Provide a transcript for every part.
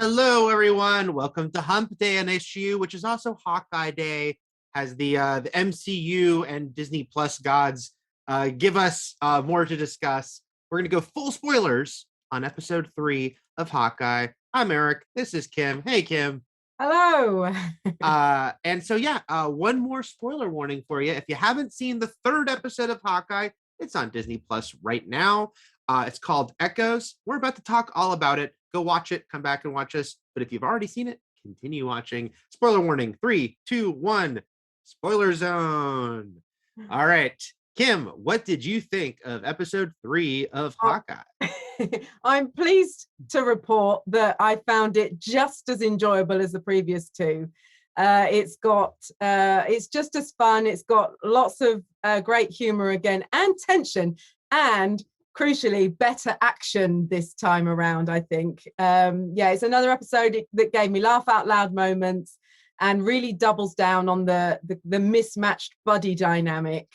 Hello, everyone. Welcome to Hump Day on issue, which is also Hawkeye Day, as the MCU and Disney Plus gods give us more to discuss. We're going to go full spoilers on episode 3 of Hawkeye. I'm Eric. This is Kim. Hey, Kim. Hello. One more spoiler warning for you. If you haven't seen the third episode of Hawkeye, it's on Disney Plus right now. It's called Echoes. We're about to talk all about it. Go watch it, come back and watch us. But if you've already seen it, continue watching. Spoiler warning, 3, 2, 1, spoiler zone. All right. Kim, what did you think of episode 3 of Hawkeye? I'm pleased to report that I found it just as enjoyable as the previous two. It's just as fun. It's got lots of great humor again and tension, and crucially better action this time around. I think it's another episode that gave me laugh out loud moments and really doubles down on the mismatched buddy dynamic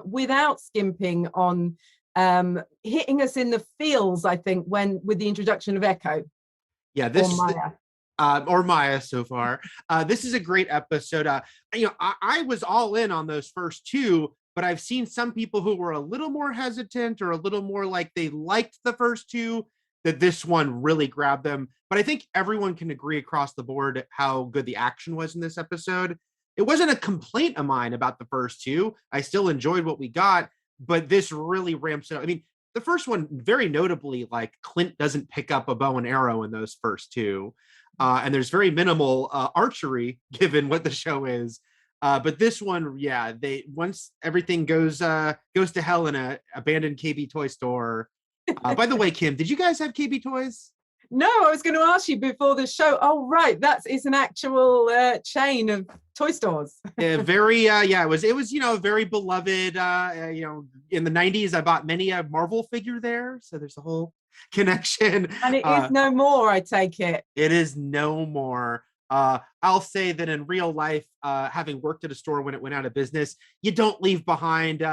without skimping on hitting us in the feels, I think, with the introduction of Echo. Or Maya so far. This is a great episode. I was all in on those first two, but I've seen some people who were a little more hesitant or a little more like they liked the first two, that this one really grabbed them. But I think everyone can agree across the board how good the action was in this episode. It wasn't a complaint of mine about the first two. I still enjoyed what we got, but this really ramps it up. I mean, the first one, very notably, like Clint doesn't pick up a bow and arrow in those first two. And there's very minimal archery given what the show is. But this one, once everything goes to hell in a abandoned KB toy store. By the way, Kim, did you guys have KB toys? No, I was going to ask you before the show. Oh, right, it's an actual chain of toy stores. It was very beloved. In the 90s, I bought many a Marvel figure there, so there's a whole connection. And it is no more, I take it. It is no more. I'll say that in real life, having worked at a store when it went out of business, you don't leave behind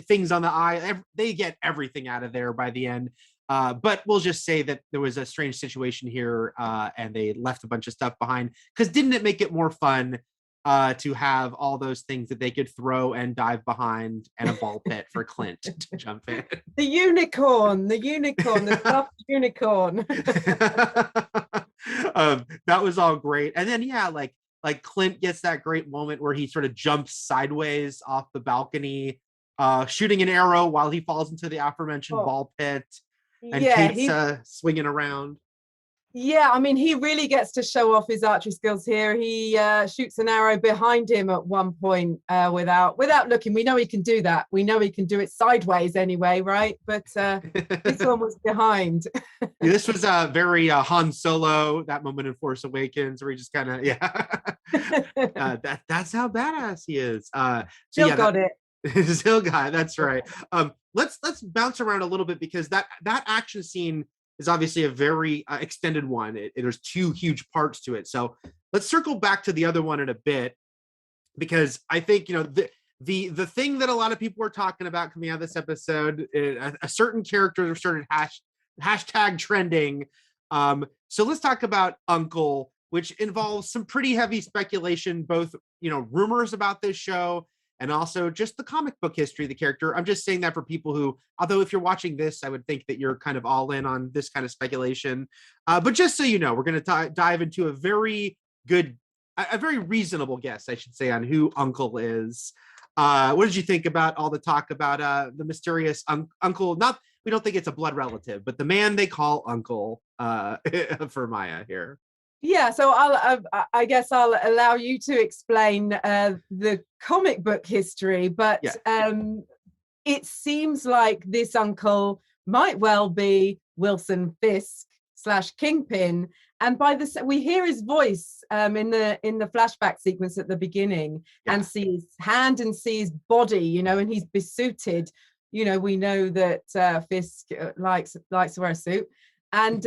things on the aisle. They get everything out of there by the end. But we'll just say that there was a strange situation here, and they left a bunch of stuff behind, because didn't it make it more fun to have all those things that they could throw and dive behind, and a ball pit for Clint to jump in? The unicorn, the stuffed unicorn. That was all great. And then like Clint gets that great moment where he sort of jumps sideways off the balcony, shooting an arrow while he falls into the aforementioned ball pit, and Kate's swinging around. Yeah, I mean, he really gets to show off his archery skills here. He shoots an arrow behind him at one point without looking. We know he can do that. We know he can do it sideways anyway, right? But this one was behind. This was very Han Solo, that moment in Force Awakens, where he just kind of, that's how badass he is. Still got it. Still got it. That's right. Let's bounce around a little bit, because that action scene is obviously a very extended one. There's two huge parts to it. So let's circle back to the other one in a bit, because I think, the thing that a lot of people were talking about coming out of this episode, a certain character started hashtag trending. So let's talk about Uncle, which involves some pretty heavy speculation, both, rumors about this show, and also just the comic book history of the character. I'm just saying that for people who, although if you're watching this, I would think that you're kind of all in on this kind of speculation. But just so you know, we're going to dive into a very reasonable guess, I should say, on who Uncle is. What did you think about all the talk about the mysterious Uncle? We don't think it's a blood relative, but the man they call Uncle for Maya here. Yeah, so I guess I'll allow you to explain the comic book history, but it seems like this Uncle might well be Wilson Fisk / Kingpin, and we hear his voice in the flashback sequence at the beginning, and see his hand and see his body, and he's besuited. We know that Fisk likes to wear a suit. And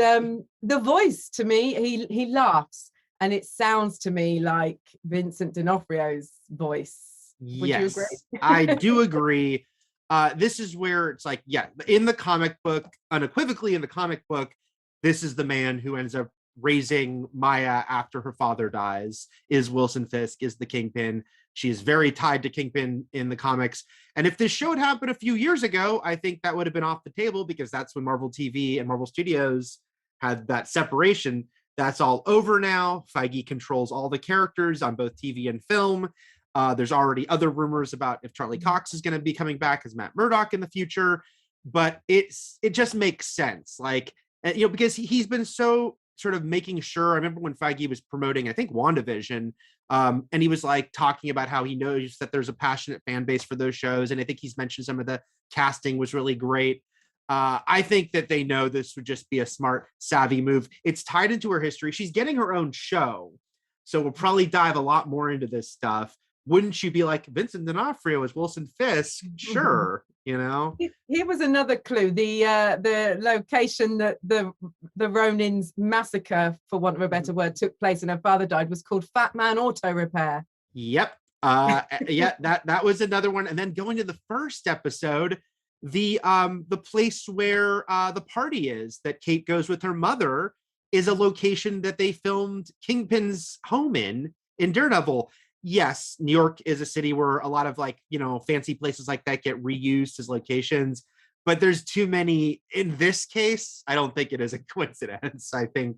the voice, to me, he laughs, and it sounds to me like Vincent D'Onofrio's voice. Would you agree? I do agree. This is where it's like, in the comic book, unequivocally in the comic book, this is the man who ends up raising Maya after her father dies, is Wilson Fisk, is the Kingpin. She is very tied to Kingpin in the comics. And if this show had happened a few years ago, I think that would have been off the table, because that's when Marvel TV and Marvel Studios had that separation. That's all over now. Feige controls all the characters on both TV and film. There's already other rumors about if Charlie Cox is going to be coming back as Matt Murdock in the future, but it just makes sense. Like, because he's been so sort of making sure. I remember when Feige was promoting, I think, WandaVision, and he was like talking about how he knows that there's a passionate fan base for those shows. And I think he's mentioned some of the casting was really great. I think that they know this would just be a smart, savvy move. It's tied into her history. She's getting her own show, so we'll probably dive a lot more into this stuff. Wouldn't you be like, Vincent D'Onofrio as Wilson Fisk? Sure, Here was another clue: the location that the Ronins massacre, for want of a better word, took place and her father died was called Fat Man Auto Repair. Yep. That was another one. And then going to the first episode, the place where the party is that Kate goes with her mother is a location that they filmed Kingpin's home in Daredevil. Yes, New York is a city where a lot of fancy places like that get reused as locations, but there's too many in this case. I don't think it is a coincidence. I think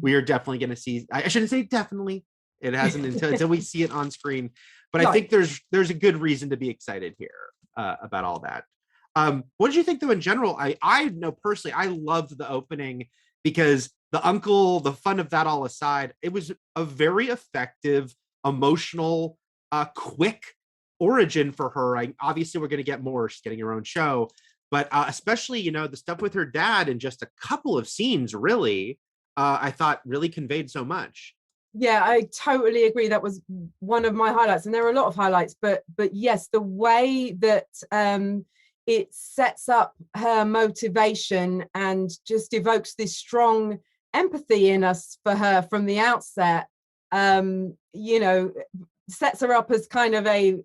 we are definitely going to see, I shouldn't say definitely, it hasn't until we see it on screen, but I think there's a good reason to be excited here about all that. What did you think though in general? I know personally, I loved the opening because the uncle, the fun of that all aside, it was a very effective, emotional, quick origin for her. Obviously we're going to get more. She's getting her own show, but especially the stuff with her dad in just a couple of scenes really, I thought really conveyed so much. Yeah, I totally agree. That was one of my highlights, and there are a lot of highlights, but yes, the way that it sets up her motivation and just evokes this strong empathy in us for her from the outset, sets her up as kind of a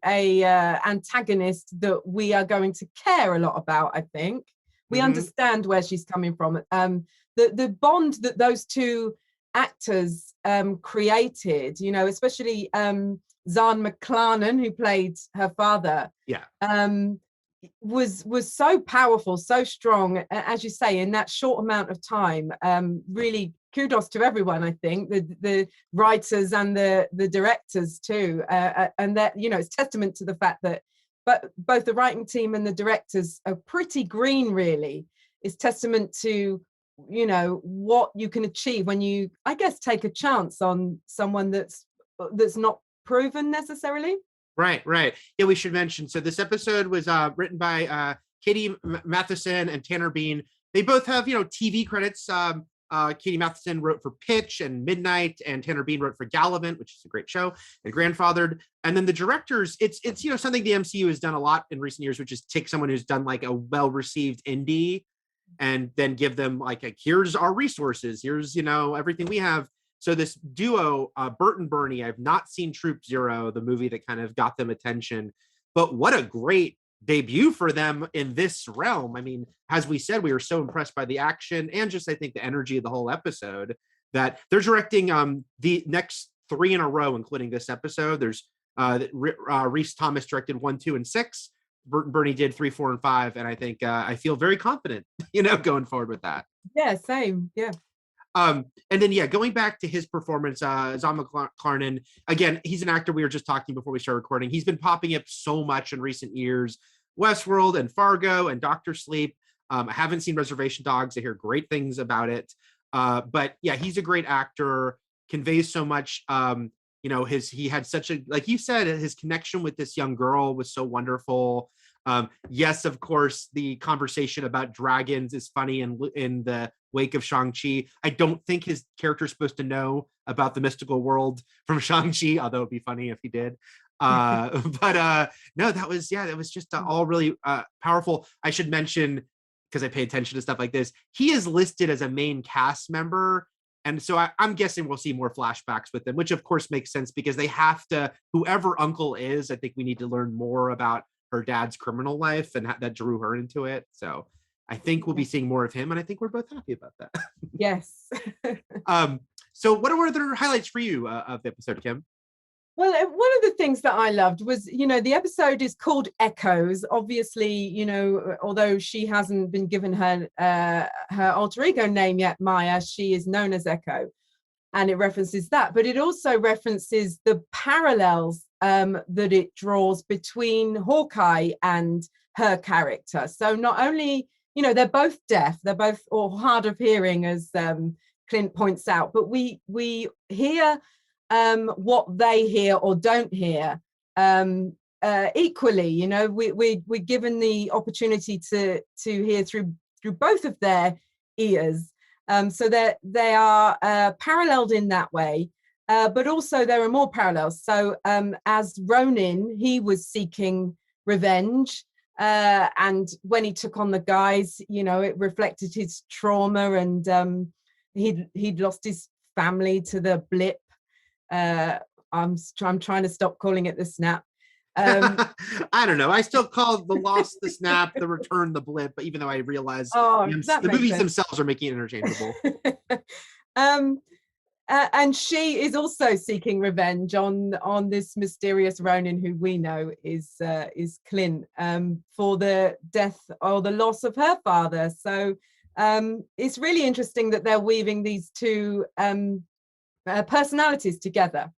antagonist that we are going to care a lot about. I think we understand where she's coming from. The bond that those two actors created, especially Zahn McClarnon, who played her father, was so powerful, so strong, as you say, in that short amount of time. Really kudos to everyone. I think the writers and the directors too, and that it's testament to the fact that both the writing team and the directors are pretty green. Really, it's testament to what you can achieve when you, I guess, take a chance on someone that's not proven necessarily. Right. Yeah, we should mention. So this episode was written by Katie Matheson and Tanner Bean. They both have TV credits. Katie Matheson wrote for Pitch and Midnight, and Tanner Bean wrote for Gallivant, which is a great show, and Grandfathered. And then the directors, it's something the MCU has done a lot in recent years, which is take someone who's done like a well-received indie and then give them like here's our resources, here's everything we have. So this duo, Bert and Bernie, I've not seen Troop Zero, the movie that kind of got them attention, but what a great debut for them in this realm. I mean, as we said, we were so impressed by the action and just, I think, the energy of the whole episode that they're directing the next 3 in a row, including this episode. There's Rhys Thomas directed 1, 2, and 6. Bert and Bernie did 3, 4, and 5. And I think I feel very confident, going forward with that. Yeah, same. Yeah. And then, going back to his performance, Zahn McClarnon, again, he's an actor we were just talking before we started recording. He's been popping up so much in recent years. Westworld and Fargo and Dr. Sleep. I haven't seen Reservation Dogs. I hear great things about it. But yeah, he's a great actor, conveys so much. He had such a, like you said, his connection with this young girl was so wonderful. Yes, of course, the conversation about dragons is funny in the wake of Shang-Chi. I don't think his character is supposed to know about the mystical world from Shang-Chi, although it'd be funny if he did. But no, that was just all really powerful. I should mention, because I pay attention to stuff like this, he is listed as a main cast member. And so I'm guessing we'll see more flashbacks with them, which of course makes sense because they have to, whoever Uncle is, I think we need to learn more about her dad's criminal life and that drew her into it. So I think we'll be seeing more of him, and I think we're both happy about that. Yes. So what are other highlights for you of the episode, Kim? Well, one of the things that I loved was, the episode is called Echoes. Obviously, although she hasn't been given her alter ego name yet, Maya, she is known as Echo. And it references that. But it also references the parallels that it draws between Hawkeye and her character. So not only, they're both deaf, they're both or hard of hearing, as Clint points out, but we hear what they hear or don't hear equally. We're given the opportunity to hear through both of their ears, so that they are paralleled in that way, but also there are more parallels. So as Ronin, he was seeking revenge, and when he took on the guys, it reflected his trauma, and he'd lost his family to the blip. I'm trying to stop calling it the snap. I don't know. I still call the loss the snap, the return the blip, but even though I realize the movies themselves are making it interchangeable. And she is also seeking revenge on this mysterious Ronin, who we know is Clint, for the death or the loss of her father. So it's really interesting that they're weaving these two personalities together.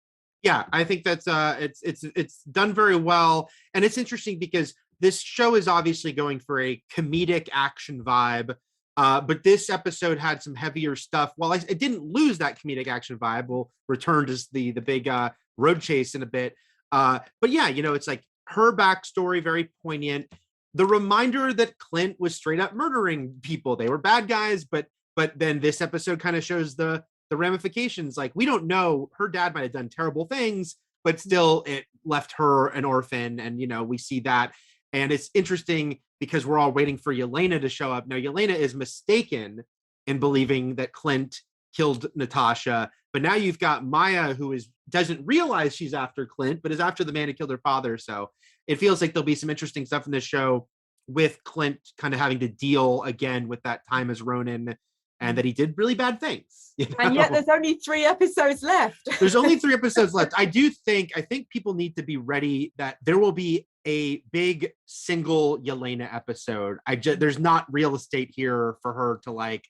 Yeah, I think that's it's done very well, and it's interesting because this show is obviously going for a comedic action vibe, but this episode had some heavier stuff. While it didn't lose that comedic action vibe, we'll return to the big road chase in a bit. But yeah, it's like her backstory, very poignant. The reminder that Clint was straight up murdering people. They were bad guys, but then this episode kind of shows the ramifications. Like, we don't know, her dad might have done terrible things, but still it left her an orphan, and we see that. And it's interesting because we're all waiting for Yelena to show up. Now Yelena is mistaken in believing that Clint killed Natasha, but now you've got Maya, who doesn't realize she's after Clint, but is after the man who killed her father. So it feels like there'll be some interesting stuff in this show with Clint kind of having to deal again with that time as Ronin, and that he did really bad things. And yet there's only 3 episodes left. There's only 3 episodes left. I think people need to be ready that there will be a big single Yelena episode. There's not real estate here for her to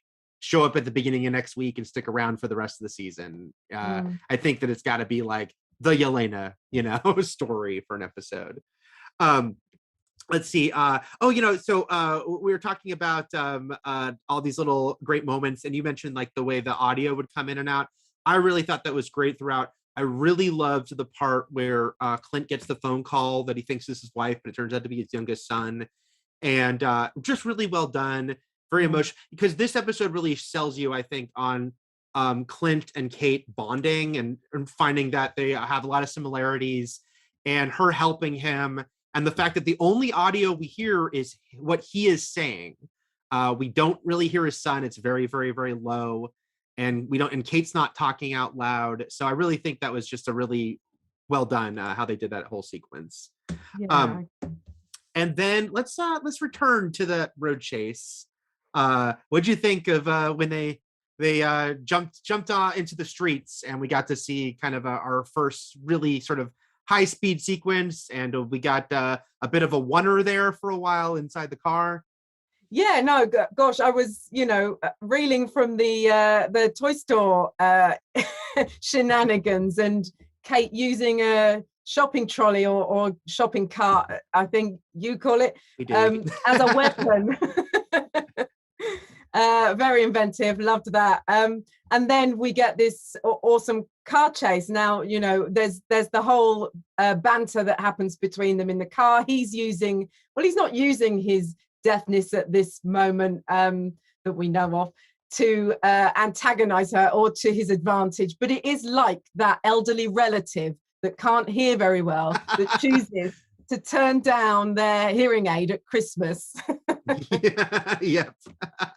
show up at the beginning of next week and stick around for the rest of the season. I think that it's got to be like the Yelena, story for an episode. Let's see. So we were talking about all these little great moments, and you mentioned the way the audio would come in and out. I really thought that was great throughout. I really loved the part where Clint gets the phone call that he thinks is his wife, but it turns out to be his youngest son, and just really well done. Very emotional, because this episode really sells you, I think, on Clint and Kate bonding and finding that they have a lot of similarities, and her helping him. And the fact that the only audio we hear is what he is saying. We don't really hear his son. It's very, very, very low. And Kate's not talking out loud. So I really think that was just a really well done how they did that whole sequence. Yeah. And then let's return to the road chase. What'd you think of when they jumped into the streets, and we got to see kind of our first really sort of high-speed sequence, and we got a bit of a wonder there for a while inside the car. Yeah, no, gosh, I was, reeling from the toy store shenanigans, and Kate using a shopping trolley or shopping cart, I think you call it, as a weapon. Very inventive, loved that. And then we get this awesome car chase. Now, there's the whole banter that happens between them in the car. He's not using his deafness at this moment that we know of to antagonize her or to his advantage, but it is like that elderly relative that can't hear very well that chooses to turn down their hearing aid at Christmas. Yeah.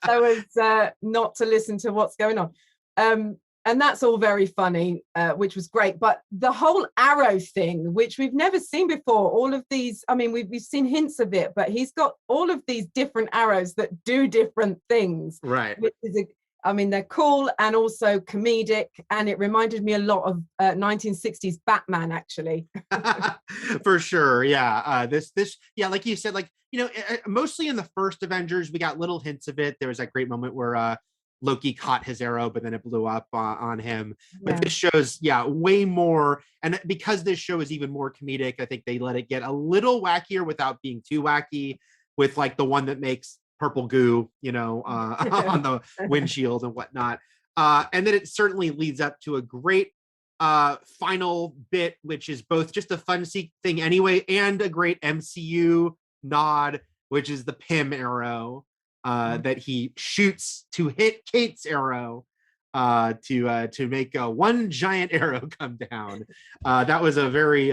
So as not to listen to what's going on. and that's all very funny, which was great. But the whole Arrow thing, which we've never seen before, all of these, I mean, we've seen hints of it, but he's got all of these different arrows that do different things. Right. Which is I mean, they're cool and also comedic, and it reminded me a lot of 1960s Batman, actually. For sure, yeah. Yeah, like you said, like, you know, mostly in the first Avengers, we got little hints of it. There was that great moment where Loki caught his arrow, but then it blew up on him. But this show's, way more. And because this show is even more comedic, I think they let it get a little wackier without being too wacky, with like the one that makes purple goo, you know, on the windshield and whatnot. And then it certainly leads up to a great final bit, which is both just a fun thing anyway, and a great MCU nod, which is the Pym Arrow that he shoots to hit Kate's arrow to make one giant arrow come down. That was a very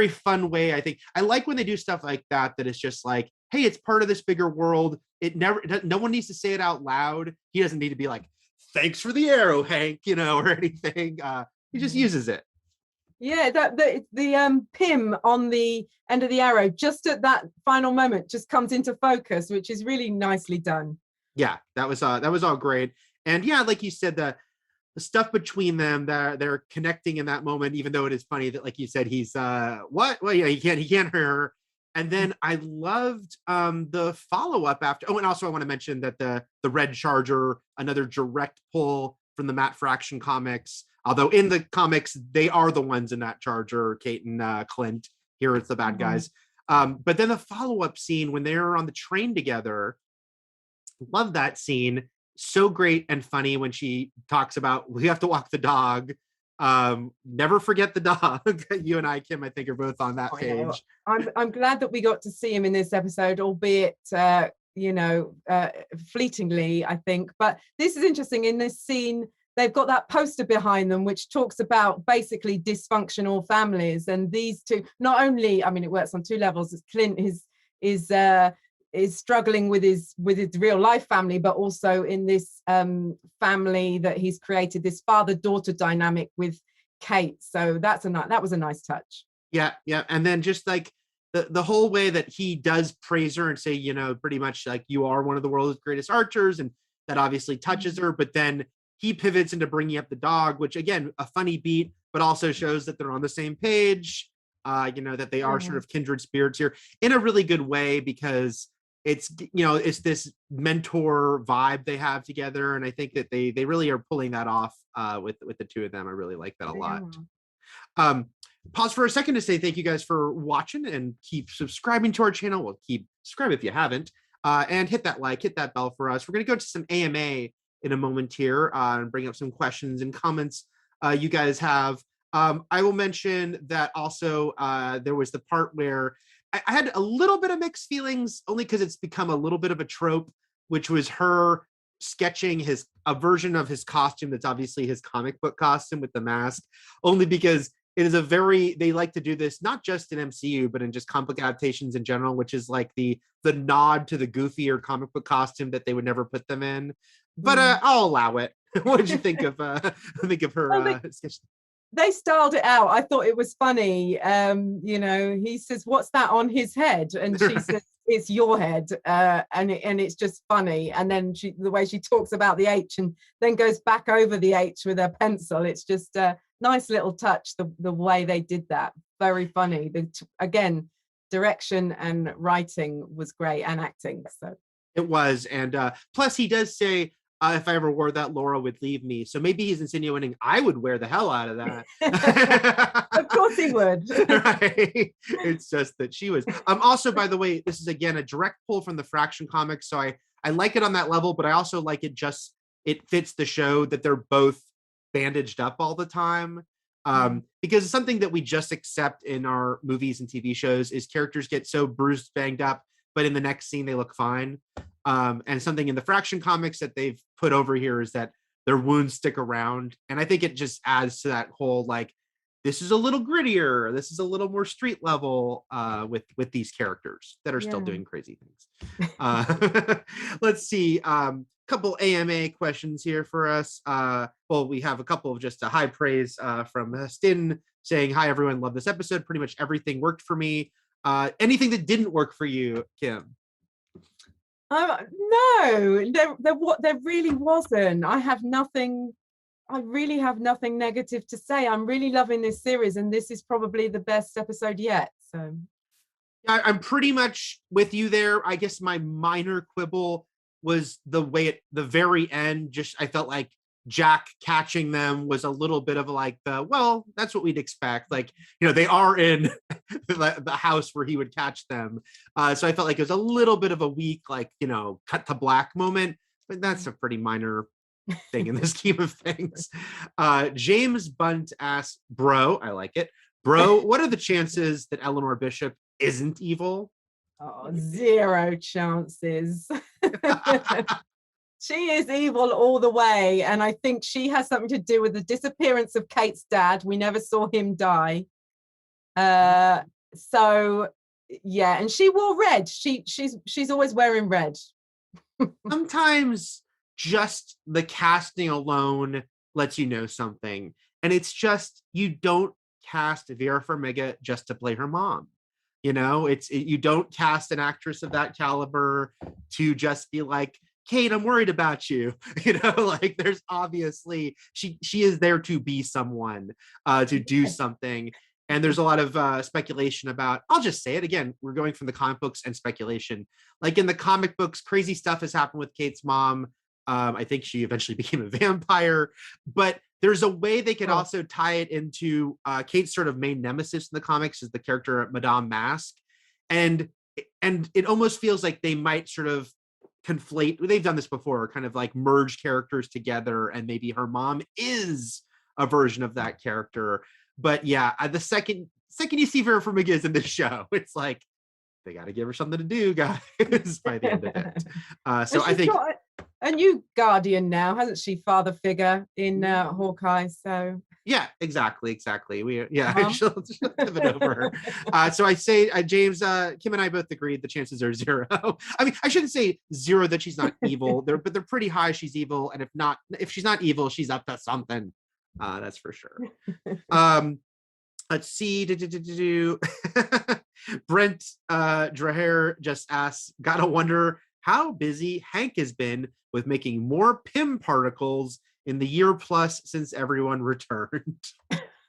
fun way. I think I like when they do stuff like that it's just like, hey, it's part of this bigger world. No one needs to say it out loud. He doesn't need to be like, thanks for the arrow, Hank, you know, or anything. He just uses it. Yeah, the Pym on the end of the arrow, just at that final moment, just comes into focus, which is really nicely done. Yeah, that was all great. And yeah, like you said, the stuff between them, they're connecting in that moment, even though it is funny that, like you said, he's what? Well, yeah, he can't hear her. And then I loved the follow-up after. Oh, and also I want to mention that the Red Charger, another direct pull from the Matt Fraction comics. Although in the comics, they are the ones in that Charger, Kate and Clint. Here it's the bad guys. But then the follow-up scene when they're on the train together, love that scene. So great and funny when she talks about, we have to walk the dog. Never forget the dog. You and I, Kim, I think are both on that page. I'm glad that we got to see him in this episode, albeit fleetingly, I think. But this is interesting. In this scene, they've got that poster behind them which talks about basically dysfunctional families, and these two, not only, I mean, it works on two levels. It's Clint is struggling with his real life family, but also in this family that he's created, this father-daughter dynamic with Kate. So that was a nice touch. Yeah. And then just like the whole way that he does praise her and say, you know, pretty much like, you are one of the world's greatest archers, and that obviously touches her. But then he pivots into bringing up the dog, which again, a funny beat, but also shows that they're on the same page. That they are sort of kindred spirits here in a really good way, because it's this mentor vibe they have together, and I think that they really are pulling that off with the two of them. I really like that a lot. Pause for a second to say thank you guys for watching, and keep subscribing to our channel. Well, keep subscribe if you haven't, and hit that like, hit that bell for us. We're going to go to some AMA in a moment here and bring up some questions and comments you guys have. I will mention that also there was the part where I had a little bit of mixed feelings, only because it's become a little bit of a trope, which was her sketching a version of his costume that's obviously his comic book costume with the mask, only because it is they like to do this not just in MCU, but in just comic book adaptations in general, which is like the nod to the goofier comic book costume that they would never put them in. But I'll allow it. What did you think of her sketch? They styled it out. I thought it was funny. He says, "What's that on his head?" And she says, "It's your head." And it's just funny. And then the way she talks about the H and then goes back over the H with her pencil. It's just a nice little touch. The way they did that, very funny. Again, direction and writing was great, and acting. So it was, and plus he does say, if I ever wore that, Laura would leave me. So maybe he's insinuating I would wear the hell out of that. Of course he would. Right? It's just that she was. Also, by the way, this is again a direct pull from the Fraction comics. So I like it on that level, but I also like it fits the show that they're both bandaged up all the time. Because it's something that we just accept in our movies and TV shows is characters get so bruised, banged up, but in the next scene they look fine. And something in the Fraction comics that they've put over here is that their wounds stick around. And I think it just adds to that whole, like, this is a little grittier. This is a little more street level with these characters that are still doing crazy things. Let's see. couple AMA questions here for us. Well, we have a couple of just a high praise from Stin saying, "Hi everyone, love this episode. Pretty much everything worked for me." Anything that didn't work for you, Kim? No, there really wasn't. I really have nothing negative to say. I'm really loving this series, and this is probably the best episode yet. So I'm pretty much with you there. I guess my minor quibble was the way at the very end, just I felt like Jack catching them was a little bit of like well, that's what we'd expect. Like, they are in the house where he would catch them. So I felt like it was a little bit of a weak, like, cut to black moment, but that's a pretty minor thing in the scheme of things. James Bunt asks, bro, I like it. Bro, what are the chances that Eleanor Bishop isn't evil? Oh, 0 chances. She is evil all the way, and I think she has something to do with the disappearance of Kate's dad. We never saw him die. So yeah, and she wore red. She's always wearing red. Sometimes just the casting alone lets you know something, and it's just you don't cast Vera Farmiga just to play her mom. You don't cast an actress of that caliber to just be like, Kate, I'm worried about you. Like there's obviously she is there to be someone, to do something. And there's a lot of speculation about, I'll just say it again, we're going from the comic books and speculation. Like in the comic books, crazy stuff has happened with Kate's mom. I think she eventually became a vampire, but there's a way they could also tie it into Kate's sort of main nemesis in the comics is the character Madame Mask. And it almost feels like they might sort of conflate, they've done this before, kind of like merge characters together, and maybe her mom is a version of that character. But yeah, the second you see Vera Farmiga is in this show, it's like they got to give her something to do, guys, by the end of it. So I think a new guardian now, hasn't she? Father figure in Hawkeye. So yeah, exactly. She'll give it over. So I say, James, Kim and I both agreed the chances are 0. I mean, I shouldn't say 0 that she's not evil, but they're pretty high. She's evil, and if she's not evil, she's up to something. That's for sure. Let's see. Brent Draher just asks, gotta wonder how busy Hank has been with making more Pym particles in the year plus since everyone returned.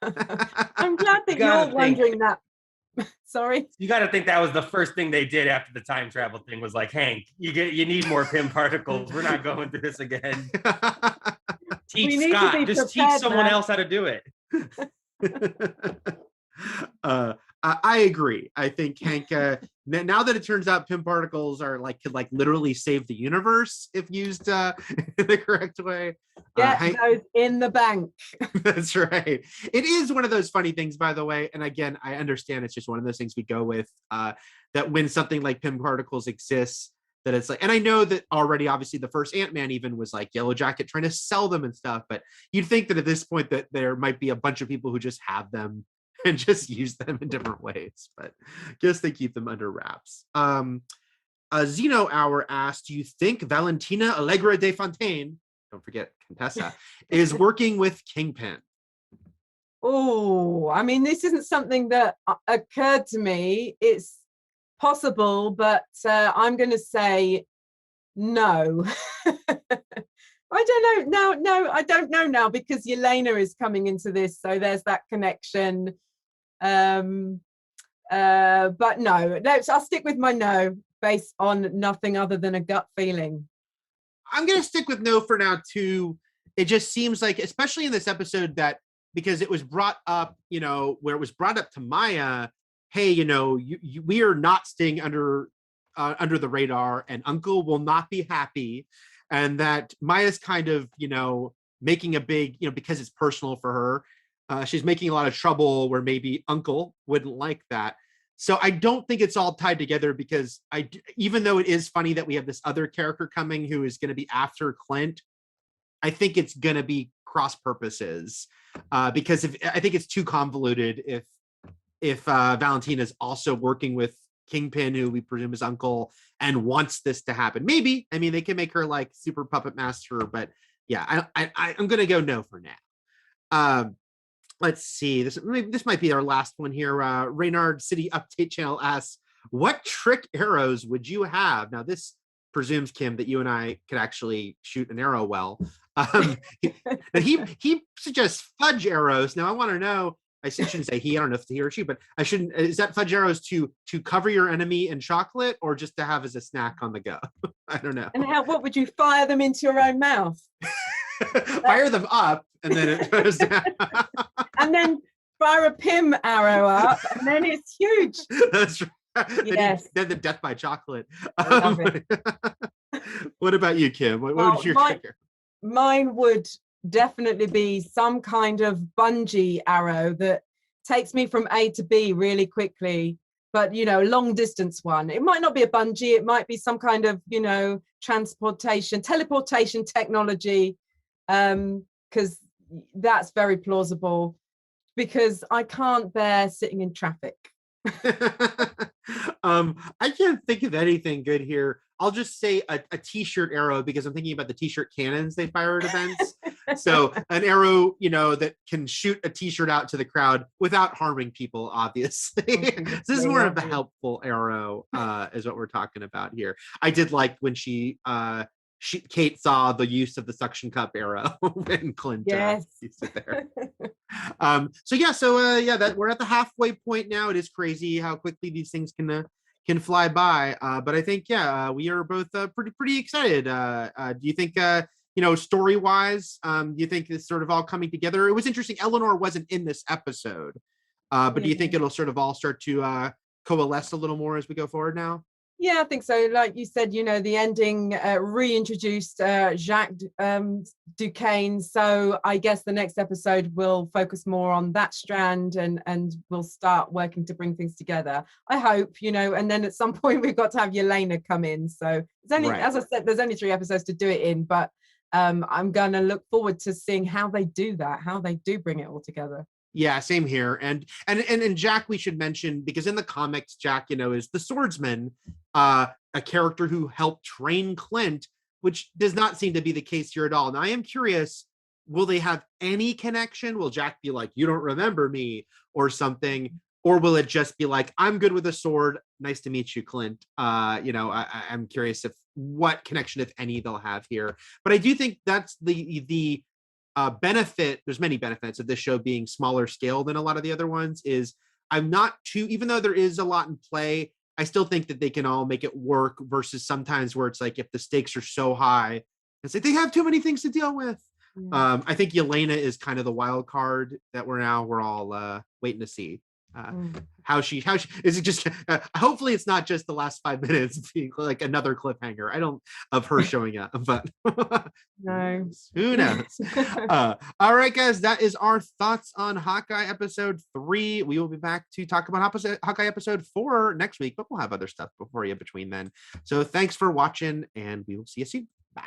I'm glad that you're wondering that. Sorry. You got to think that was the first thing they did after the time travel thing was like, Hank, you need more Pym particles. We're not going through this again. Teach Scott. Just teach someone else how to do it. I agree. I think Hank, now that it turns out Pym particles could literally save the universe if used in the correct way. Get those in the bank. That's right. It is one of those funny things, by the way. And again, I understand it's just one of those things we go with, that when something like Pym particles exists, that it's like, and I know that already, obviously the first Ant-Man even was like Yellow Jacket trying to sell them and stuff, but you'd think that at this point that there might be a bunch of people who just have them and just use them in different ways, but guess they keep them under wraps. Xeno Hour asked, do you think Valentina Allegra de Fontaine, don't forget Contessa, is working with Kingpin? Oh, I mean, this isn't something that occurred to me. It's possible, but I'm going to say no. I don't know. No, I don't know now because Yelena is coming into this, so there's that connection. But no, I'll stick with my no based on nothing other than a gut feeling. I'm going to stick with no for now too. It just seems like, especially in this episode, that because it was brought up, where it was brought up to Maya, hey, we are not staying under the radar, and Uncle will not be happy. And that Maya's kind of, making a big, because it's personal for her, she's making a lot of trouble where maybe Uncle wouldn't like that. So I don't think it's all tied together, because even though it is funny that we have this other character coming who is going to be after Clint, I think it's going to be cross purposes, because I think it's too convoluted if Valentina is also working with Kingpin, who we presume is Uncle, and wants this to happen. Maybe. I mean, they can make her like super puppet master, but yeah, I'm gonna go no for now. Let's see. This might be our last one here. Reynard City Update Channel asks, "What trick arrows would you have?" Now, this presumes, Kim, that you and I could actually shoot an arrow well. He suggests fudge arrows. Now, I want to know. I shouldn't say he. I don't know if it's he or she, but I shouldn't. Is that fudge arrows to cover your enemy in chocolate, or just to have as a snack on the go? I don't know. And what would you fire them into your own mouth? Fire them up, and then it goes down. And then fire a Pym Arrow up, and then it's huge. That's right. Yes. Then the death by chocolate. I love it. What about you, Kim? What would your trigger? Mine would definitely be some kind of bungee arrow that takes me from A to B really quickly, but long distance one. It might not be a bungee, it might be some kind of teleportation technology, because that's very plausible, because I can't bear sitting in traffic. I can't think of anything good here. I'll just say a t-shirt arrow, because I'm thinking about the t-shirt cannons they fire at events. So an arrow, that can shoot a t-shirt out to the crowd without harming people, obviously. This is more of a helpful arrow, is what we're talking about here. I did like when Kate saw the use of the suction cup arrow when Clint used it there. That we're at the halfway point now. It is crazy how quickly these things can fly by. But I think we are both pretty excited. Do you think story wise, do you think it's sort of all coming together? It was interesting. Eleanor wasn't in this episode, but do you think it'll sort of all start to coalesce a little more as we go forward now? Yeah, I think so. Like you said, the ending reintroduced Jacques Duquesne. So I guess the next episode will focus more on that strand, and we'll start working to bring things together. I hope, and then at some point we've got to have Yelena come in. So it's only, as I said, there's only 3 episodes to do it in, but I'm going to look forward to seeing how they do that, how they do bring it all together. Yeah, same here. And Jack, we should mention, because in the comics, Jack, is the swordsman, a character who helped train Clint, which does not seem to be the case here at all. Now, I am curious, will they have any connection? Will Jack be like, "You don't remember me," or something? Or will it just be like, "I'm good with a sword. Nice to meet you, Clint." I'm curious what connection, if any, they'll have here. But I do think that's the benefit. There's many benefits of this show being smaller scale than a lot of the other ones. Is I'm not too, even though there is a lot in play, I still think that they can all make it work, versus sometimes where it's like, if the stakes are so high, it's like they have too many things to deal with. I think Yelena is kind of the wild card that we're all waiting to see. How she is it just hopefully it's not just the last 5 minutes being like another cliffhanger of her showing up, but no, who knows. All right, guys, that is our thoughts on Hawkeye episode 3. We will be back to talk about Hawkeye episode 4 next week, but we'll have other stuff before you between then. So thanks for watching, and we will see you soon. Bye.